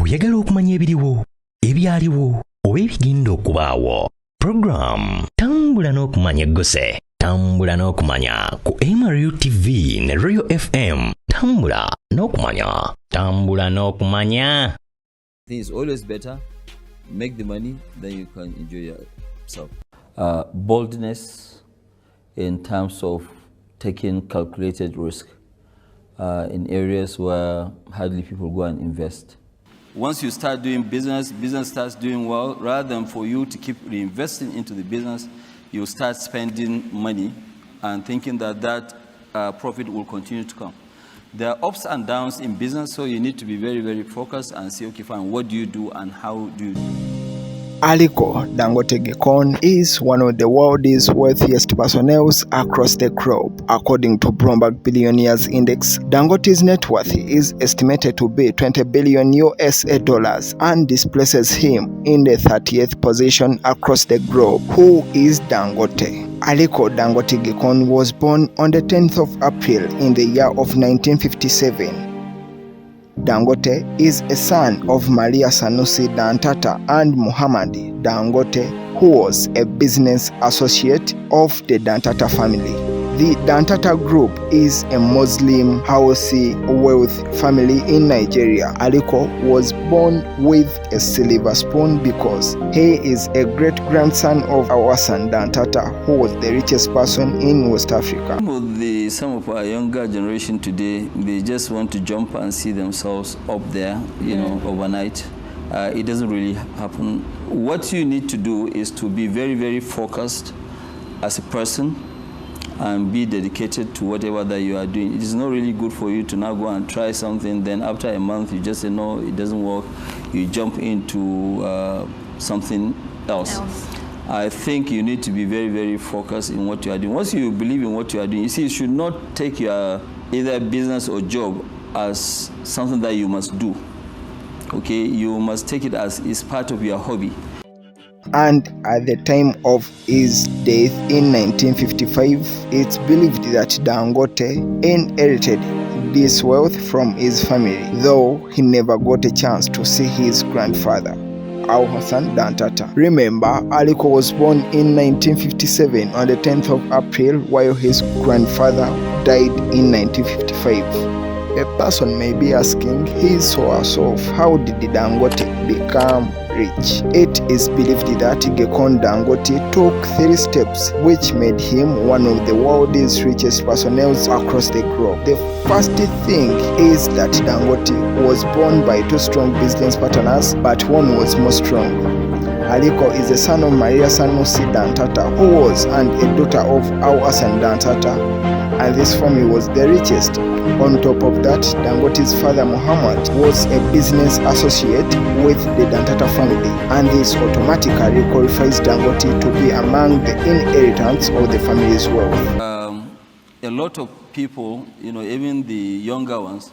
oyagala okumanya ebiriwo ebyaliwo oba ebigenda okubaawo. Program tambula n'okumanya eggose, tambula n'okumanya ku MRU TV ne Royal FM. Tambula n'okumanya, tambula n'okumanya. I think it's always better make the money than you can enjoy yourself. Boldness in terms of taking calculated risk in areas where hardly people go and invest. Once you start doing business, business starts doing well, rather than for you to keep reinvesting into the business, you start spending money and thinking that profit will continue to come. There are ups and downs in business, so you need to be very, very focused and say, okay, fine, what do you do and how do you do? Aliko Dangote Gekon is one of the world's wealthiest personnel across the globe. According to Bloomberg Billionaires Index, Dangote's net worth is estimated to be $20 billion and displaces him in the 30th position across the globe. Who is Dangote? Aliko Dangote Gekon was born on the 10th of April in the year of 1957. Dangote is a son of Maria Sanusi Dantata and Muhammad Dangote, who was a business associate of the Dantata family. The Dantata Group is a Muslim housey wealth family in Nigeria. Aliko was born with a silver spoon because he is a great-grandson of our son Dantata, who was the richest person in West Africa. Some of our younger generation today, they just want to jump and see themselves up there, overnight. It doesn't really happen. What you need to do is to be very, very focused as a person and be dedicated to whatever that you are doing. It is not really good for you to now go and try something, then after a month you just say, no, it doesn't work. You jump into something else. I think you need to be very, very focused in what you are doing. Once you believe in what you are doing, you see, you should not take your either business or job as something that you must do. Okay, you must take it as is part of your hobby. And at the time of his death in 1955, it's believed that Dangote inherited this wealth from his family, though he never got a chance to see his grandfather, Al-Hassan Dantata. Remember, Aliko was born in 1957 on the 10th of April, while his grandfather died in 1955. A person may be asking his or herself, how did Dangote become rich? It is believed that Gekon Dangote took 3 steps which made him one of the world's richest personnel across the globe. The first thing is that Dangote was born by 2 strong business partners, but one was more strong. Aliko is the son of Maria Sanusi Dantata, who was and a daughter of Al-Hassan Dantata, and this family was the richest. On top of that, Dangote's father Muhammad was a business associate with the Dantata family, and this automatically qualifies Dangote to be among the inheritors of the family's wealth. A lot of people, even the younger ones,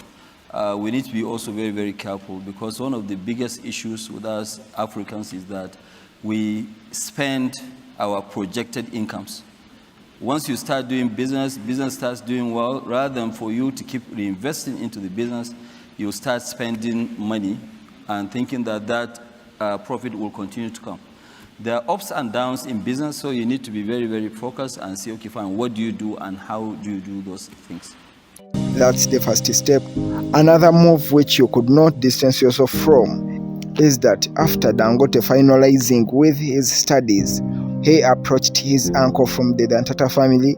we need to be also very, very careful, because one of the biggest issues with us Africans is that we spend our projected incomes. Once you start doing business, business starts doing well, rather than for you to keep reinvesting into the business, you start spending money and thinking that profit will continue to come. There are ups and downs in business, so you need to be very, very focused and say, okay, fine, what do you do and how do you do those things? That's the first step. Another move which you could not distance yourself from is that after Dangote finalizing with his studies, he approached his uncle from the Dantata family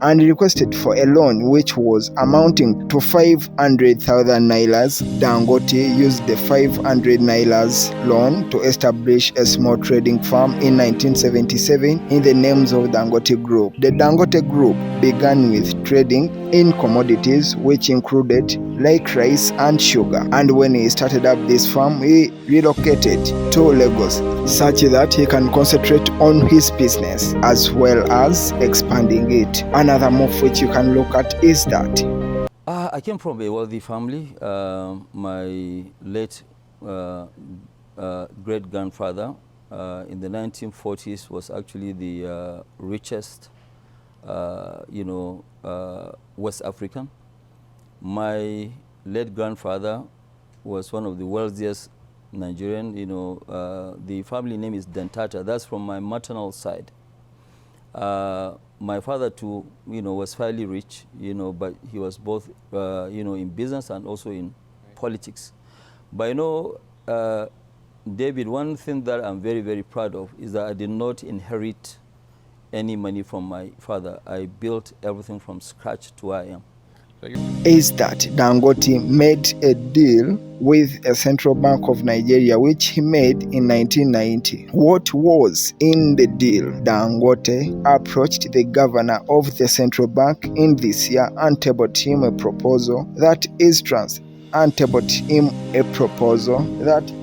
and requested for a loan which was amounting to 500,000 nairas. Dangote used the 500 nairas loan to establish a small trading firm in 1977 in the names of Dangote Group. The Dangote Group began with trading in commodities which included like rice and sugar, and when he started up this farm, he relocated to Lagos such that he can concentrate on his business as well as expanding it. Another move which you can look at is that I came from a wealthy family. My late great-grandfather in the 1940s was actually the richest, West African. My late grandfather was one of the wealthiest Nigerian. The family name is Dentata. That's from my maternal side. My father too, was fairly rich, but he was both, in business and also in politics. But David, one thing that I'm very, very proud of is that I did not inherit any money from my father. I built everything from scratch to where I am. Is that Dangote made a deal with a Central Bank of Nigeria, which he made in 1990. What was in the deal? Dangote approached the governor of the Central Bank in this year and tabled him a proposal that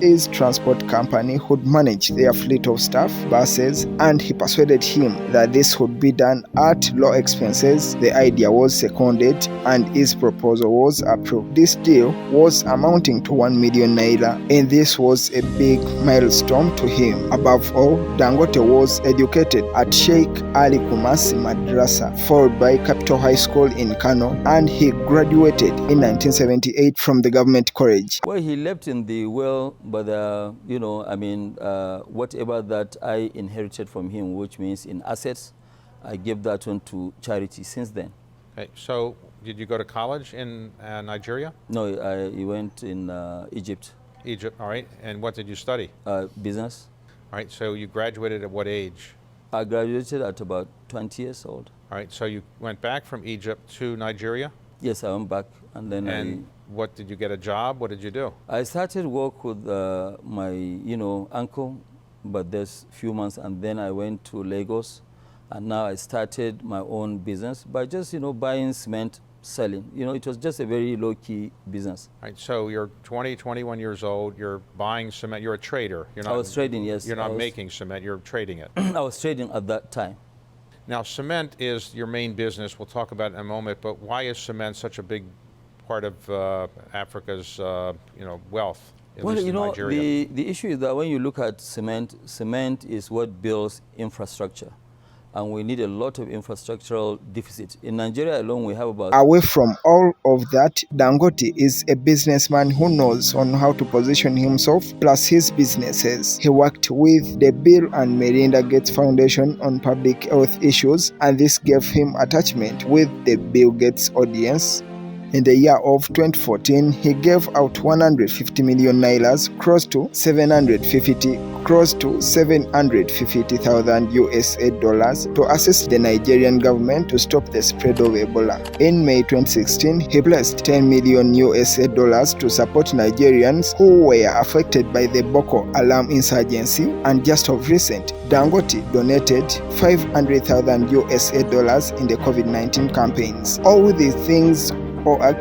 his transport company would manage their fleet of staff, buses, and he persuaded him that this would be done at low expenses. The idea was seconded and his proposal was approved. This deal was amounting to 1 million naira, and this was a big milestone to him. Above all, Dangote was educated at Sheikh Ali Kumasi Madrasa, followed by Capital High School in Kano, and he graduated in 1978 from the government college. Well, he left in the well, but whatever that I inherited from him, which means in assets, I gave that one to charity since then. Okay, so did you go to college in Nigeria? No, I went in Egypt. Egypt, all right. And what did you study? Business. All right, so you graduated at what age? I graduated at about 20 years old. All right, so you went back from Egypt to Nigeria? Yes, I went back, and then what did you get a job? What did you do? I started work with my uncle, but there's few months, and then I went to Lagos, and now I started my own business by just buying cement, selling. It was just a very low-key business. All right, so you're 20, 21 years old. You're buying cement. You're a trader. I was trading, yes. You're not making cement. You're trading it. I was trading at that time. Now, cement is your main business. We'll talk about it in a moment, but why is cement such a big part of Africa's, wealth, at least in Nigeria? The issue is that when you look at cement is what builds infrastructure. And we need a lot of infrastructural deficit. In Nigeria alone, we have about... Away from all of that, Dangote is a businessman who knows on how to position himself, plus his businesses. He worked with the Bill and Melinda Gates Foundation on public health issues, and this gave him attachment with the Bill Gates audience. In the year of 2014, he gave out 150 million nairas, close to 750,000 USA dollars, to assist the Nigerian government to stop the spread of Ebola. In May 2016, he pledged 10 million USA dollars to support Nigerians who were affected by the Boko Haram insurgency, and just of recent, Dangote donated 500,000 USA dollars in the COVID-19 campaigns. All these things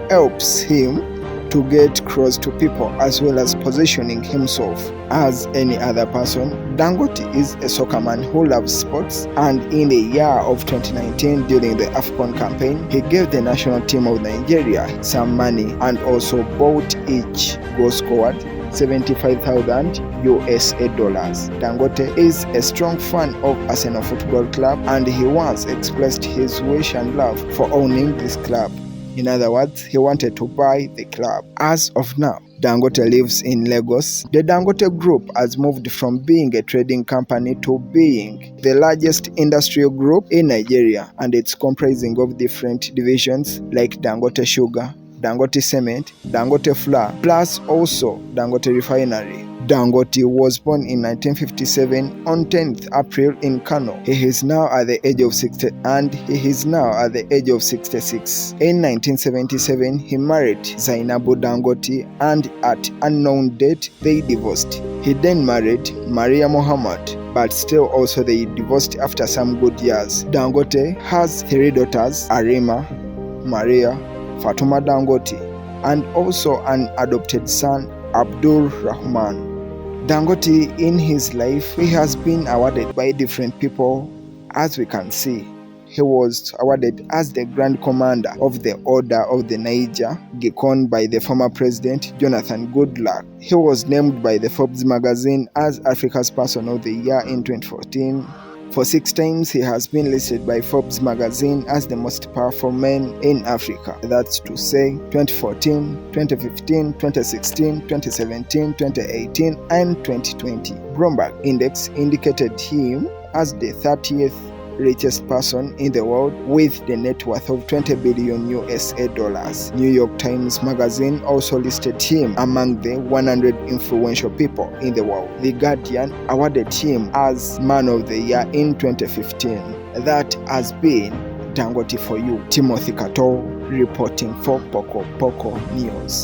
helps him to get close to people as well as positioning himself as any other person. Dangote is a soccer man who loves sports, and in the year of 2019 during the AFCON campaign, he gave the national team of Nigeria some money and also bought each goal scored 75,000 USA dollars. Dangote is a strong fan of Arsenal Football Club, and he once expressed his wish and love for owning this club. In other words, he wanted to buy the club. As of now, Dangote lives in Lagos. The Dangote Group has moved from being a trading company to being the largest industrial group in Nigeria, and it's comprising of different divisions like Dangote Sugar, Dangote Cement, Dangote Flour, plus also Dangote Refinery. Dangote was born in 1957 on 10th April in Kano. He is now at the age of 66. In 1977, he married Zainabu Dangote, and at unknown date, they divorced. He then married Maria Muhammad, but still also they divorced after some good years. Dangote has 3 daughters, Arima, Maria, Fatuma Dangote, and also an adopted son, Abdul Rahman. Dangote, in his life, he has been awarded by different people. As we can see, he was awarded as the Grand Commander of the Order of the Niger, Gikon by the former President Jonathan Goodluck. He was named by the Forbes magazine as Africa's Person of the Year in 2014. For 6 times, he has been listed by Forbes magazine as the most powerful man in Africa. That's to say 2014, 2015, 2016, 2017, 2018, and 2020. Bloomberg Index indicated him as the 30th richest person in the world with the net worth of 20 billion USA dollars. New York Times magazine also listed him among the 100 influential people in the world. The Guardian awarded him as Man of the Year in 2015. That has been Dangote for you. Timothy Kato reporting for Poco Poco News.